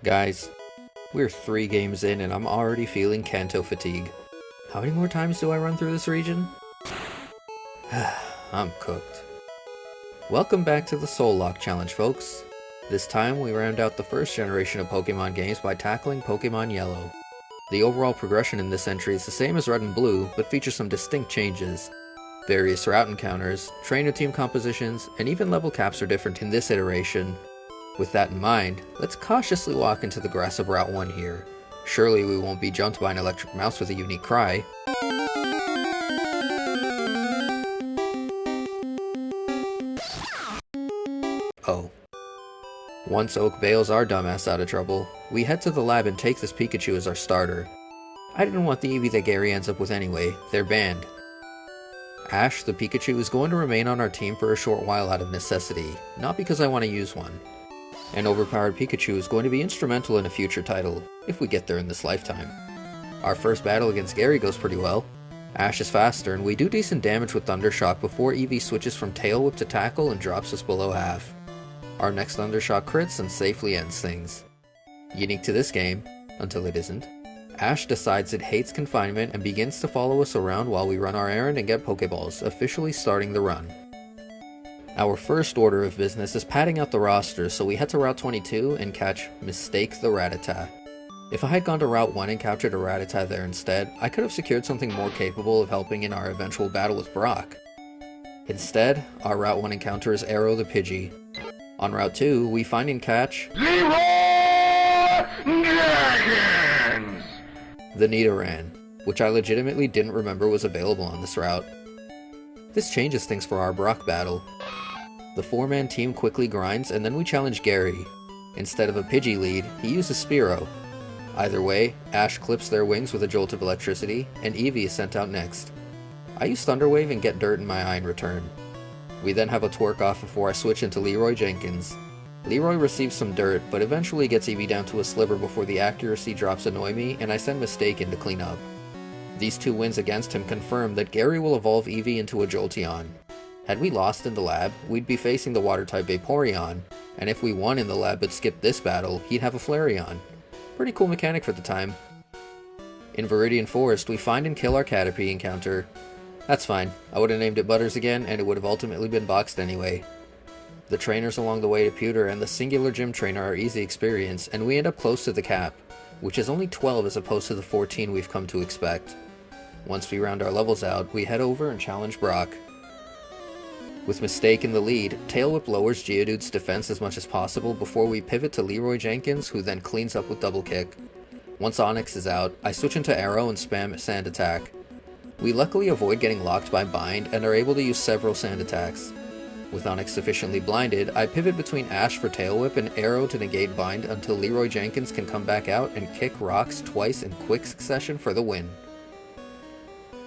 Guys, we're 3 games in and I'm already feeling Kanto fatigue. How many more times do I run through this region? I'm cooked. Welcome back to the Sol-Locke challenge, folks. This time we round out the first generation of Pokemon games by tackling Pokemon Yellow. The overall progression in this entry is the same as Red and Blue, but features some distinct changes. Various route encounters, trainer team compositions, and even level caps are different in this iteration. With that in mind, let's cautiously walk into the grass of Route 1 here. Surely we won't be jumped by an electric mouse with a unique cry. Oh. Once Oak bails our dumbass out of trouble, we head to the lab and take this Pikachu as our starter. I didn't want the Eevee that Gary ends up with anyway, they're banned. Ash, the Pikachu, is going to remain on our team for a short while out of necessity, not because I want to use one. An overpowered Pikachu is going to be instrumental in a future title, if we get there in this lifetime. Our first battle against Gary goes pretty well. Ash is faster and we do decent damage with Thundershock before Eevee switches from Tail Whip to Tackle and drops us below half. Our next Thundershock crits and safely ends things. Unique to this game, until it isn't, Ash decides it hates confinement and begins to follow us around while we run our errand and get Pokeballs, officially starting the run. Our first order of business is padding out the roster, so we head to Route 22 and catch Mistake the Rattata. If I had gone to Route 1 and captured a Rattata there instead, I could have secured something more capable of helping in our eventual battle with Brock. Instead, our Route 1 encounter is Arrow the Pidgey. On Route 2, we find and catch the Nidoran, which I legitimately didn't remember was available on this route. This changes things for our Brock battle. The 4-man team quickly grinds and then we challenge Gary. Instead of a Pidgey lead, he uses Spearow. Either way, Ash clips their wings with a jolt of electricity, and Eevee is sent out next. I use Thunder Wave and get dirt in my eye in return. We then have a twerk off before I switch into Leroy Jenkins. Leroy receives some dirt, but eventually gets Eevee down to a sliver before the accuracy drops annoy me and I send Mistake in to clean up. These 2 wins against him confirm that Gary will evolve Eevee into a Jolteon. Had we lost in the lab, we'd be facing the water-type Vaporeon, and if we won in the lab but skipped this battle, he'd have a Flareon. Pretty cool mechanic for the time. In Viridian Forest, we find and kill our Caterpie encounter. That's fine, I would have named it Butters again, and it would have ultimately been boxed anyway. The trainers along the way to Pewter and the singular gym trainer are easy experience, and we end up close to the cap, which is only 12 as opposed to the 14 we've come to expect. Once we round our levels out, we head over and challenge Brock. With Mistake in the lead, Tail Whip lowers Geodude's defense as much as possible before we pivot to Leroy Jenkins, who then cleans up with Double Kick. Once Onix is out, I switch into Arrow and spam Sand Attack. We luckily avoid getting locked by Bind and are able to use several Sand Attacks. With Onix sufficiently blinded, I pivot between Ash for Tail Whip and Arrow to negate Bind until Leroy Jenkins can come back out and kick rocks twice in quick succession for the win.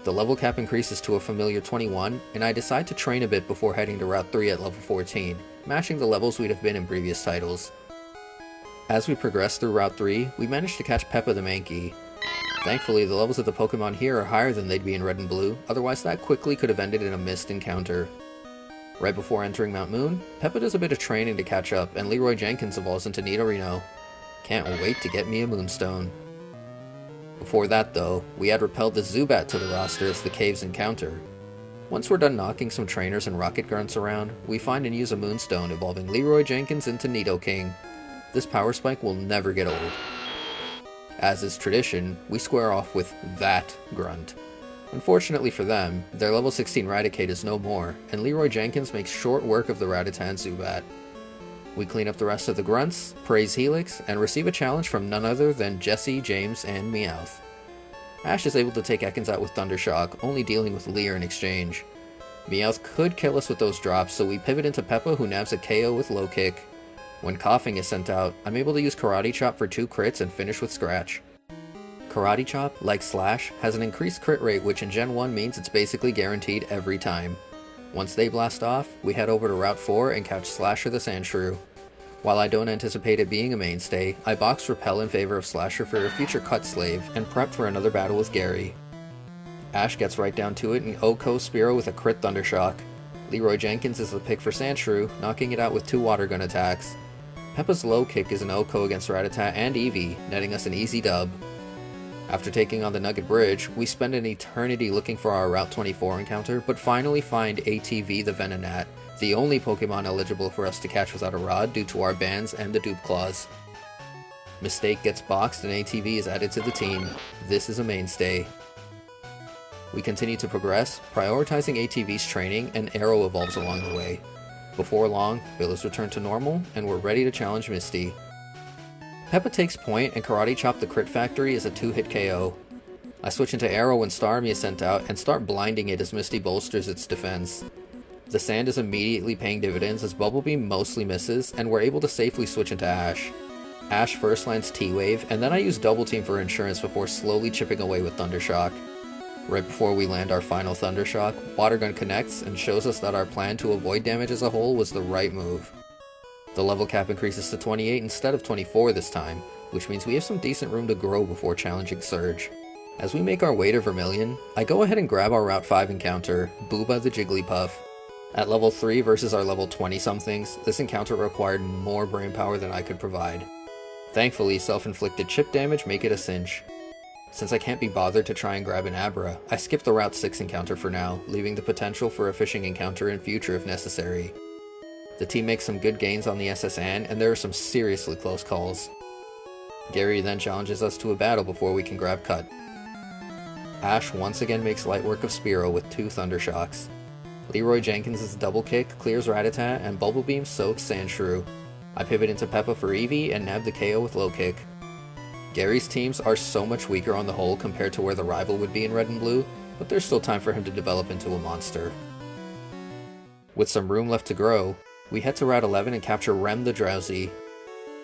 The level cap increases to a familiar 21, and I decide to train a bit before heading to Route 3 at level 14, matching the levels we'd have been in previous titles. As we progress through Route 3, we manage to catch Peppa the Mankey. Thankfully, the levels of the Pokemon here are higher than they'd be in Red and Blue, otherwise that quickly could have ended in a missed encounter. Right before entering Mount Moon, Peppa does a bit of training to catch up, and Leroy Jenkins evolves into Nidorino. Can't wait to get me a Moonstone. Before that though, we had repelled the Zubat to the roster as the cave's encounter. Once we're done knocking some trainers and rocket grunts around, we find and use a Moonstone, evolving Leroy Jenkins into Nidoking. This power spike will never get old. As is tradition, we square off with that grunt. Unfortunately for them, their level 16 Raticate is no more, and Leroy Jenkins makes short work of the Rattata and Zubat. We clean up the rest of the grunts, praise Helix, and receive a challenge from none other than Jesse, James, and Meowth. Ash is able to take Ekans out with Thundershock, only dealing with Leer in exchange. Meowth could kill us with those drops, so we pivot into Peppa, who nabs a KO with Low Kick. When Coughing is sent out, I'm able to use Karate Chop for 2 crits and finish with Scratch. Karate Chop, like Slash, has an increased crit rate, which in Gen 1 means it's basically guaranteed every time. Once they blast off, we head over to Route 4 and catch Slasher the Sandshrew. While I don't anticipate it being a mainstay, I box Repel in favor of Slasher for a future cut slave, and prep for another battle with Gary. Ash gets right down to it and Oko Spearow with a crit Thundershock. Leroy Jenkins is the pick for Sandshrew, knocking it out with 2 Water Gun attacks. Peppa's low kick is an OHKO against Rattata and Eevee, netting us an easy dub. After taking on the Nugget Bridge, we spend an eternity looking for our Route 24 encounter, but finally find ATV the Venonat, the only Pokemon eligible for us to catch without a rod due to our bans and the dupe claws. Mistake gets boxed and ATV is added to the team. This is a mainstay. We continue to progress, prioritizing ATV's training, and Arrow evolves along the way. Before long, Bill is returned to normal, and we're ready to challenge Misty. Peppa takes point, and Karate Chop the Crit Factory is a 2-hit KO. I switch into Arrow when Starmie is sent out, and start blinding it as Misty bolsters its defense. The sand is immediately paying dividends as Bubble Beam mostly misses, and we're able to safely switch into Ash. Ash first lands T-Wave, and then I use Double Team for insurance before slowly chipping away with Thundershock. Right before we land our final Thundershock, Water Gun connects and shows us that our plan to avoid damage as a whole was the right move. The level cap increases to 28 instead of 24 this time, which means we have some decent room to grow before challenging Surge. As we make our way to Vermilion, I go ahead and grab our Route 5 encounter, Booba the Jigglypuff. At level 3 versus our level 20-somethings, this encounter required more brain power than I could provide. Thankfully, self-inflicted chip damage make it a cinch. Since I can't be bothered to try and grab an Abra, I skip the Route 6 encounter for now, leaving the potential for a fishing encounter in future if necessary. The team makes some good gains on the SSN, and there are some seriously close calls. Gary then challenges us to a battle before we can grab Cut. Ash once again makes light work of Spearow with 2 Thundershocks. Leroy Jenkins' double kick clears Rattata, and Bubble Beam soaks Sandshrew. I pivot into Peppa for Eevee and nab the KO with low kick. Gary's teams are so much weaker on the whole compared to where the rival would be in Red and Blue, but there's still time for him to develop into a monster. With some room left to grow, we head to Route 11 and capture Rem the Drowsy.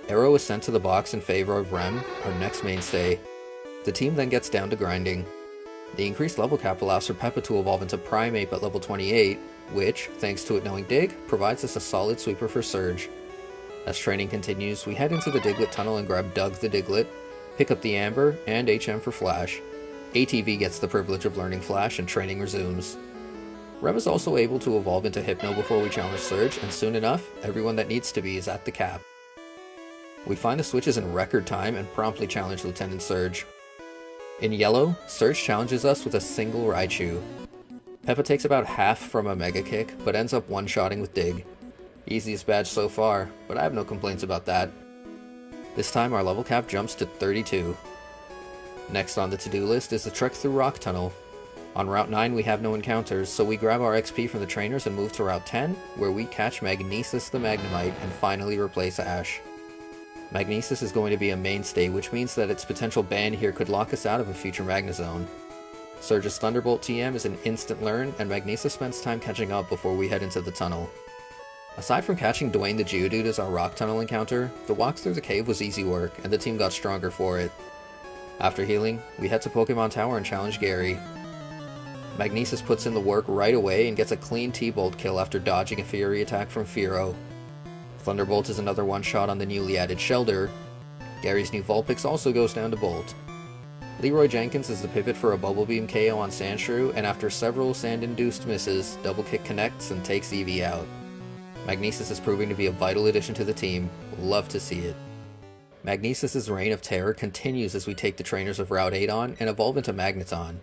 Arrow is sent to the box in favor of Rem, our next mainstay. The team then gets down to grinding. The increased level cap allows for Peppa to evolve into Primeape at level 28, which, thanks to it knowing Dig, provides us a solid sweeper for Surge. As training continues, we head into the Diglett tunnel and grab Doug the Diglett, pick up the Amber, and HM for Flash. ATV gets the privilege of learning Flash and training resumes. Rem is also able to evolve into Hypno before we challenge Surge, and soon enough, everyone that needs to be is at the cap. We find the switches in record time and promptly challenge Lieutenant Surge. In yellow, Surge challenges us with a single Raichu. Peppa takes about half from a Mega Kick, but ends up one-shotting with Dig. Easiest badge so far, but I have no complaints about that. This time our level cap jumps to 32. Next on the to-do list is the trek through Rock Tunnel. On Route 9 we have no encounters, so we grab our XP from the trainers and move to Route 10, where we catch Magnesis the Magnemite and finally replace Ash. Magnesis is going to be a mainstay, which means that its potential ban here could lock us out of a future Magnezone. Surge's Thunderbolt TM is an instant learn, and Magnesis spends time catching up before we head into the tunnel. Aside from catching Dwayne the Geodude as our Rock Tunnel encounter, the walk through the cave was easy work, and the team got stronger for it. After healing, we head to Pokemon Tower and challenge Gary. Magnesis puts in the work right away and gets a clean T-Bolt kill after dodging a Fury attack from Fearow. Thunderbolt is another one-shot on the newly added Shelder. Gary's new Vulpix also goes down to Bolt. Leroy Jenkins is the pivot for a Bubble Beam KO on Sandshrew, and after several sand-induced misses, Double Kick connects and takes Eevee out. Magnesis is proving to be a vital addition to the team. Love to see it. Magnesis' reign of terror continues as we take the trainers of Route 8 on and evolve into Magneton.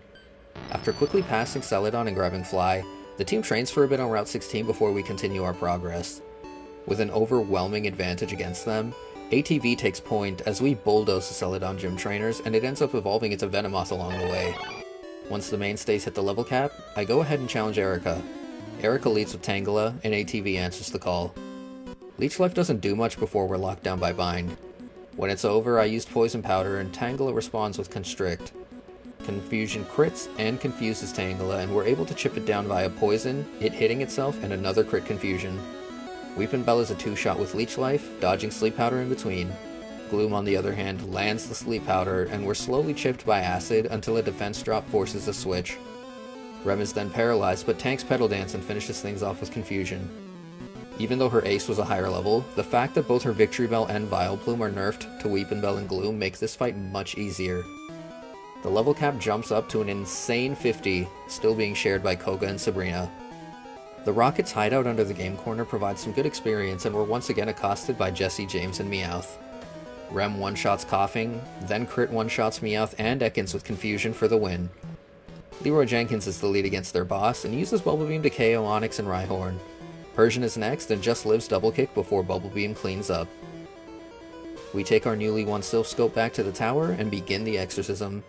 After quickly passing Celadon and grabbing Fly, the team trains for a bit on Route 16 before we continue our progress. With an overwhelming advantage against them, ATV takes point as we bulldoze the Celadon gym trainers, and it ends up evolving into Venomoth along the way. Once the mainstays hit the level cap, I go ahead and challenge Erica. Erica leads with Tangela, and ATV answers the call. Leech Life doesn't do much before we're locked down by Bind. When it's over, I used Poison Powder, and Tangela responds with Constrict. Confusion crits and confuses Tangela, and we're able to chip it down via Poison, it hitting itself, and another crit Confusion. Weepinbell is a 2-shot with Leech Life, dodging Sleep Powder in between. Gloom, on the other hand, lands the Sleep Powder, and we're slowly chipped by Acid until a defense drop forces a switch. Rem is then paralyzed, but tanks Petal Dance and finishes things off with Confusion. Even though her ace was a higher level, the fact that both her Victory Bell and Vileplume are nerfed to Weepinbell and Gloom makes this fight much easier. The level cap jumps up to an insane 50, still being shared by Koga and Sabrina. The Rockets' hideout under the game corner provides some good experience, and we're once again accosted by Jesse, James, and Meowth. Rem one-shots Coughing, then crit one-shots Meowth and Ekans with Confusion for the win. Leroy Jenkins is the lead against their boss, and uses Bubble Beam to KO Onix and Rhyhorn. Persian is next, and just lives Double Kick before Bubble Beam cleans up. We take our newly won Sylph Scope back to the tower, and begin the exorcism.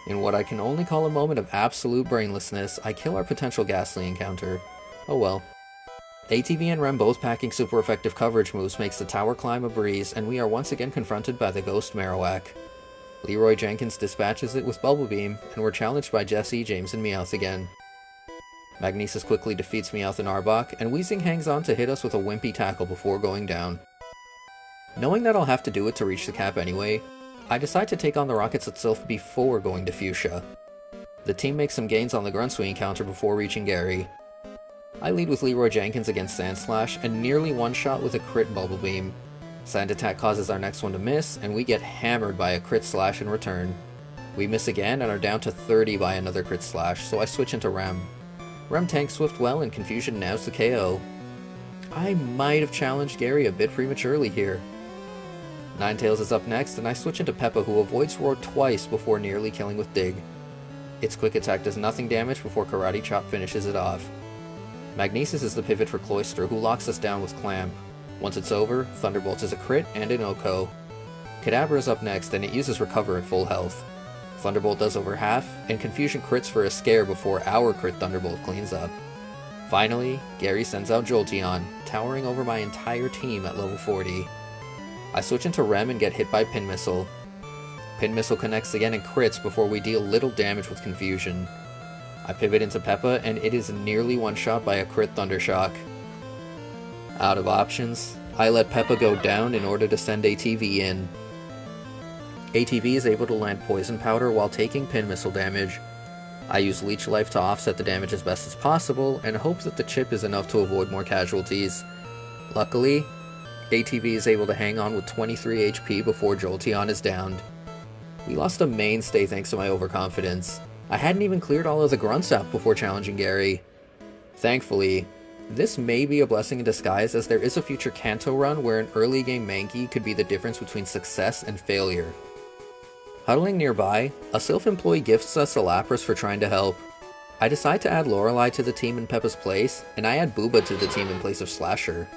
In what I can only call a moment of absolute brainlessness, I kill our potential Ghastly encounter. Oh well. ATV and Rem both packing super effective coverage moves makes the tower climb a breeze, and we are once again confronted by the Ghost Marowak. Leroy Jenkins dispatches it with Bubble Beam, and we're challenged by Jesse, James, and Meowth again. Magnesis quickly defeats Meowth and Arbok, and Weezing hangs on to hit us with a wimpy tackle before going down. Knowing that I'll have to do it to reach the cap anyway, I decide to take on the Rockets itself before going to Fuchsia. The team makes some gains on the Grunsui encounter before reaching Gary. I lead with Leroy Jenkins against Sand Slash, and nearly one-shot with a crit Bubble Beam. Sand Attack causes our next one to miss, and we get hammered by a crit slash in return. We miss again and are down to 30 by another crit slash, so I switch into Rem. Rem tanks Swift well, and Confusion nails the KO. I might have challenged Gary a bit prematurely here. Ninetales is up next, and I switch into Peppa, who avoids Roar twice before nearly killing with Dig. Its quick attack does nothing damage before Karate Chop finishes it off. Magnesis is the pivot for Cloyster, who locks us down with Clamp. Once it's over, Thunderbolt is a crit and an OHKO. Kadabra is up next, and it uses Recover at full health. Thunderbolt does over half, and Confusion crits for a scare before our crit Thunderbolt cleans up. Finally, Gary sends out Jolteon, towering over my entire team at level 40. I switch into Rem and get hit by Pin Missile. Pin Missile connects again and crits before we deal little damage with Confusion. I pivot into Peppa, and it is nearly one-shot by a crit Thundershock. Out of options, I let Peppa go down in order to send ATV in. ATV is able to land Poison Powder while taking Pin Missile damage. I use Leech Life to offset the damage as best as possible, and hope that the chip is enough to avoid more casualties. Luckily, ATV is able to hang on with 23 HP before Jolteon is downed. We lost a mainstay thanks to my overconfidence. I hadn't even cleared all of the Gruntsap before challenging Gary. Thankfully, this may be a blessing in disguise, as there is a future Kanto run where an early game Mankey could be the difference between success and failure. Huddling nearby, a Sylph employee gifts us a Lapras for trying to help. I decide to add Lorelei to the team in Peppa's place, and I add Booba to the team in place of Slasher.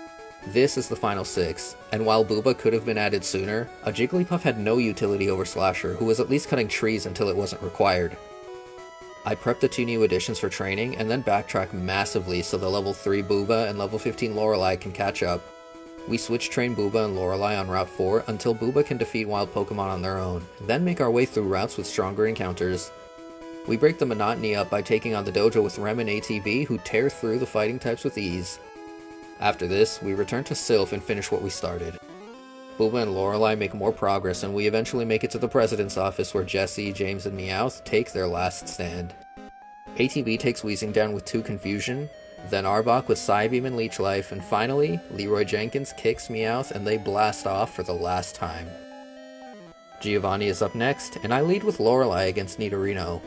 This is the final 6, and while Booba could have been added sooner, a Jigglypuff had no utility over Slasher, who was at least cutting trees until it wasn't required. I prep the 2 new additions for training, and then backtrack massively so the level 3 Booba and level 15 Lorelei can catch up. We switch train Booba and Lorelei on Route 4 until Booba can defeat wild Pokemon on their own, then make our way through routes with stronger encounters. We break the monotony up by taking on the dojo with Rem and ATV, who tear through the fighting types with ease. After this, we return to Sylph and finish what we started. Booba and Lorelei make more progress, and we eventually make it to the President's office where Jesse, James, and Meowth take their last stand. ATV takes Weezing down with 2 Confusion, then Arbok with Psybeam and Leech Life, and finally, Leroy Jenkins kicks Meowth and they blast off for the last time. Giovanni is up next, and I lead with Lorelei against Nidorino.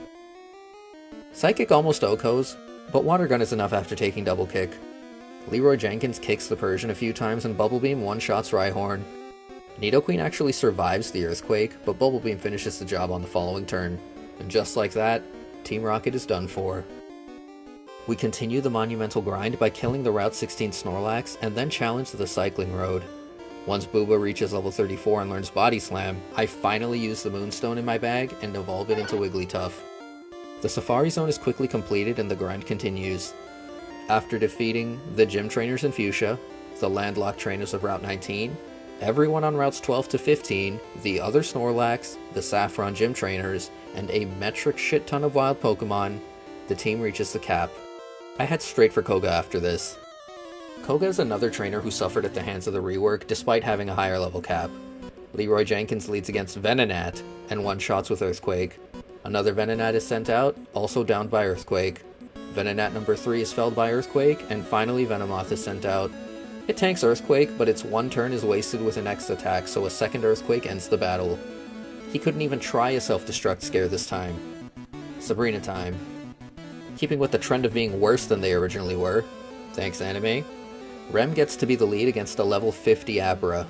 Psychic almost OHKOs, but Water Gun is enough after taking Double Kick. Leroy Jenkins kicks the Persian a few times and Bubble Beam one-shots Rhyhorn. Nidoqueen actually survives the Earthquake, but Bubble Beam finishes the job on the following turn. And just like that, Team Rocket is done for. We continue the monumental grind by killing the Route 16 Snorlax and then challenge the Cycling Road. Once Booba reaches level 34 and learns Body Slam, I finally use the Moonstone in my bag and evolve it into Wigglytuff. The Safari Zone is quickly completed and the grind continues. After defeating the Gym Trainers in Fuchsia, the Landlocked Trainers of Route 19, everyone on Routes 12 to 15, the other Snorlax, the Saffron Gym Trainers, and a metric shit ton of wild Pokemon, the team reaches the cap. I head straight for Koga after this. Koga is another trainer who suffered at the hands of the rework despite having a higher level cap. Leroy Jenkins leads against Venonat and one-shots with Earthquake. Another Venonat is sent out, also downed by Earthquake. Venonat number 3 is felled by Earthquake, and finally Venomoth is sent out. It tanks Earthquake, but its one turn is wasted with an X attack, so a second Earthquake ends the battle. He couldn't even try a self-destruct scare this time. Sabrina time. Keeping with the trend of being worse than they originally were, Thanks, anime. Rem gets to be the lead against a level 50 Abra.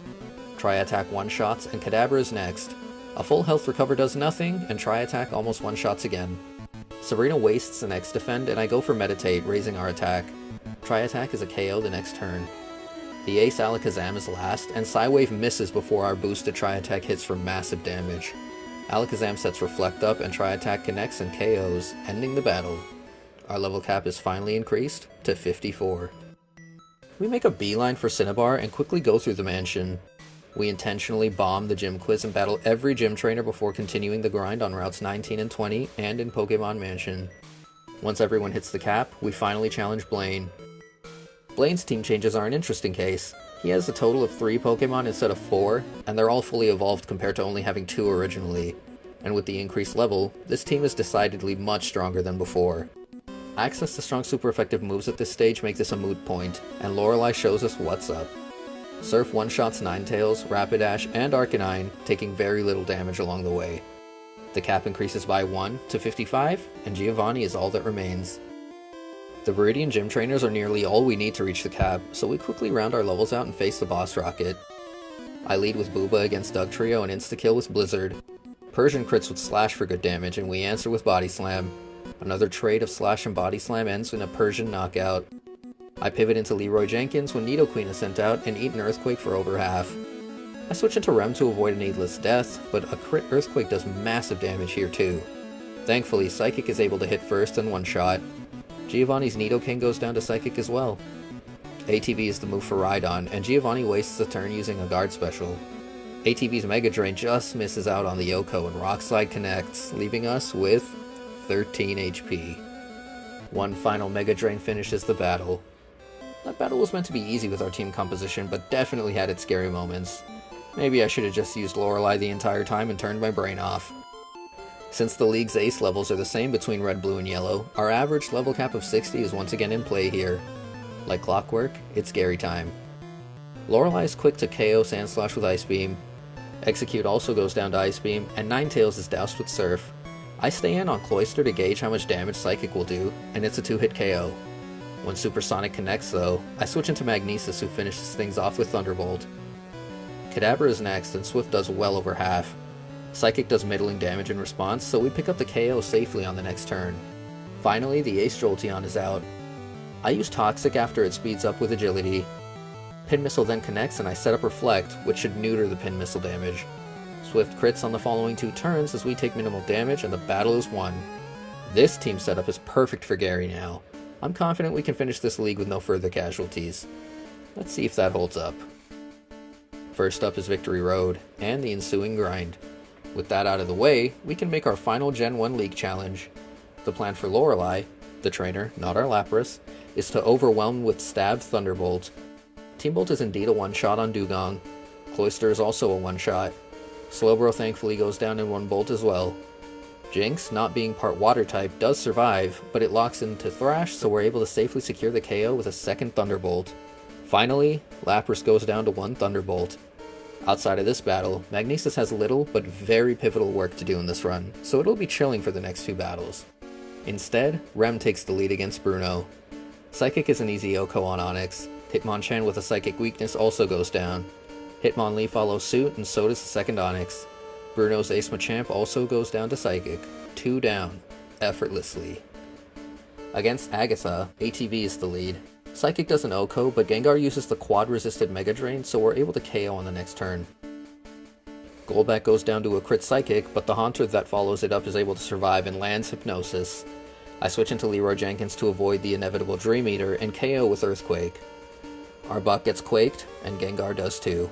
Tri-Attack one-shots, and Kadabra is next. A full health recover does nothing, and Tri-Attack almost one-shots again. Sabrina wastes the next defend, and I go for Meditate, raising our attack. Tri-Attack is a KO the next turn. The Ace Alakazam is last, and Psywave misses before our boosted Tri-Attack hits for massive damage. Alakazam sets Reflect up, and Tri-Attack connects and KOs, ending the battle. Our level cap is finally increased to 54. We make a beeline for Cinnabar and quickly go through the mansion. We intentionally bomb the gym quiz and battle every gym trainer before continuing the grind on routes 19 and 20 and in Pokemon Mansion. Once everyone hits the cap, we finally challenge Blaine. Blaine's team changes are an interesting case. He has a total of 3 Pokemon instead of 4, and they're all fully evolved compared to only having 2 originally. And with the increased level, this team is decidedly much stronger than before. Access to strong super effective moves at this stage make this a moot point, and Lorelei shows us what's up. Surf one-shots Ninetales, Rapidash, and Arcanine, taking very little damage along the way. The cap increases by 1 to 55, and Giovanni is all that remains. The Viridian gym trainers are nearly all we need to reach the cap, so we quickly round our levels out and face the boss rocket. I lead with Booba against Dugtrio and insta-kill with Blizzard. Persian crits with Slash for good damage, and we answer with Body Slam. Another trade of Slash and Body Slam ends in a Persian knockout. I pivot into Leroy Jenkins when Nidoqueen is sent out and eat an Earthquake for over half. I switch into Rem to avoid a needless death, but a crit Earthquake does massive damage here too. Thankfully, Psychic is able to hit first and one-shot. Giovanni's Nidoking goes down to Psychic as well. ATV is the move for Rhydon, and Giovanni wastes a turn using a guard special. ATV's Mega Drain just misses out on the Yoko and Rock Slide connects, leaving us with 13 HP. One final Mega Drain finishes the battle. That battle was meant to be easy with our team composition, but definitely had its scary moments. Maybe I should have just used Lorelei the entire time and turned my brain off. Since the league's ace levels are the same between red, blue, and yellow, our average level cap of 60 is once again in play here. Like clockwork, it's Gary time. Lorelei is quick to KO Sandslash with Ice Beam. Execute also goes down to Ice Beam, and Ninetales is doused with Surf. I stay in on Cloyster to gauge how much damage Psychic will do, and it's a 2-hit KO. When Supersonic connects though, I switch into Magnesis who finishes things off with Thunderbolt. Kadabra is next, and Swift does well over half. Psychic does middling damage in response, so we pick up the KO safely on the next turn. Finally, the Ace Jolteon is out. I use Toxic after it speeds up with Agility. Pin Missile then connects and I set up Reflect, which should neuter the Pin Missile damage. Swift crits on the following 2 turns as we take minimal damage and the battle is won. This team setup is perfect for Gary now. I'm confident we can finish this league with no further casualties. Let's see if that holds up. First up is Victory Road, and the ensuing grind. With that out of the way, we can make our final Gen 1 League challenge. The plan for Lorelei, the trainer, not our Lapras, is to overwhelm with Stab Thunderbolt. Team Bolt is indeed a one-shot on Dugong. Cloyster is also a one-shot. Slowbro thankfully goes down in one bolt as well. Jinx, not being part water type, does survive, but it locks into Thrash, so we're able to safely secure the KO with a second Thunderbolt. Finally, Lapras goes down to 1 Thunderbolt. Outside of this battle, Magnesis has little but very pivotal work to do in this run, so it'll be chilling for the next 2 battles. Instead, Rem takes the lead against Bruno. Psychic is an easy Yoko on Onix. Hitmonchan with a Psychic weakness also goes down. Hitmonlee follows suit, and so does the second Onix. Bruno's Ace Machamp also goes down to Psychic. 2 down, effortlessly. Against Agatha, ATV is the lead. Psychic does an Oko, but Gengar uses the quad-resisted Mega Drain, so we're able to KO on the next turn. Golbat goes down to a crit Psychic, but the Haunter that follows it up is able to survive and lands Hypnosis. I switch into Leroy Jenkins to avoid the inevitable Dream Eater and KO with Earthquake. Arbok gets Quaked, and Gengar does too.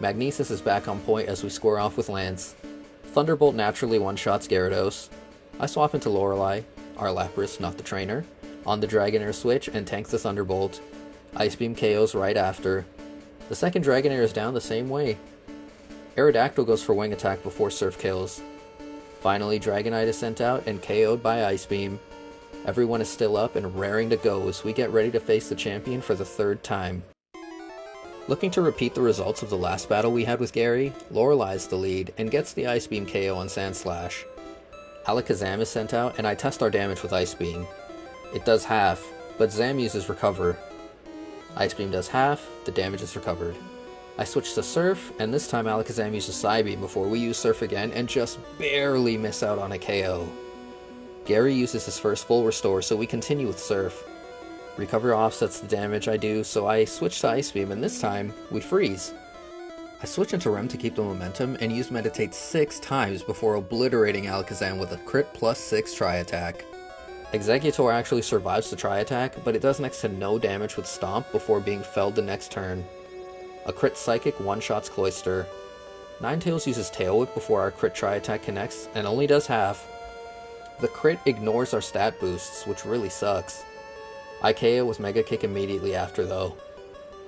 Magnesis is back on point as we square off with Lance. Thunderbolt naturally one-shots Gyarados. I swap into Lorelei, our Lapras, not the trainer, on the Dragonair switch and tank the Thunderbolt. Ice Beam KOs right after. The second Dragonair is down the same way. Aerodactyl goes for Wing Attack before Surf kills. Finally, Dragonite is sent out and KO'd by Ice Beam. Everyone is still up and raring to go as we get ready to face the champion for the 3rd time. Looking to repeat the results of the last battle we had with Gary, Lorelei's the lead and gets the Ice Beam KO on Sandslash. Alakazam is sent out and I test our damage with Ice Beam. It does half, but Zam uses Recover. Ice Beam does half, the damage is recovered. I switch to Surf, and this time Alakazam uses Psybeam before we use Surf again and just barely miss out on a KO. Gary uses his first full restore, so we continue with Surf. Recover offsets the damage I do, so I switch to Ice Beam, and this time, we freeze. I switch into Rem to keep the momentum, and use Meditate 6 times before obliterating Alakazam with a crit +6 Tri-Attack. Exeggutor actually survives the Tri-Attack, but it does next to no damage with Stomp before being felled the next turn. A crit Psychic one-shots Cloyster. Ninetales uses Tail Whip before our crit Tri-Attack connects, and only does half. The crit ignores our stat boosts, which really sucks. I KO with Mega Kick immediately after though.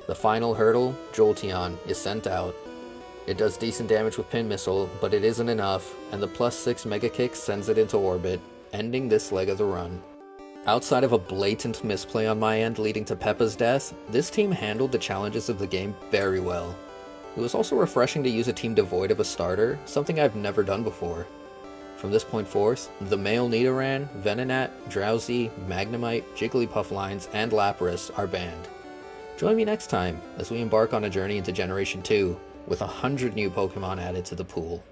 The final hurdle, Jolteon, is sent out. It does decent damage with Pin Missile, but it isn't enough, and the +6 Mega Kick sends it into orbit, ending this leg of the run. Outside of a blatant misplay on my end leading to Peppa's death, this team handled the challenges of the game very well. It was also refreshing to use a team devoid of a starter, something I've never done before. From this point forth, the male Nidoran, Venonat, Drowsy, Magnemite, Jigglypuff lines, and Lapras are banned. Join me next time as we embark on a journey into Generation 2, with 100 new Pokemon added to the pool.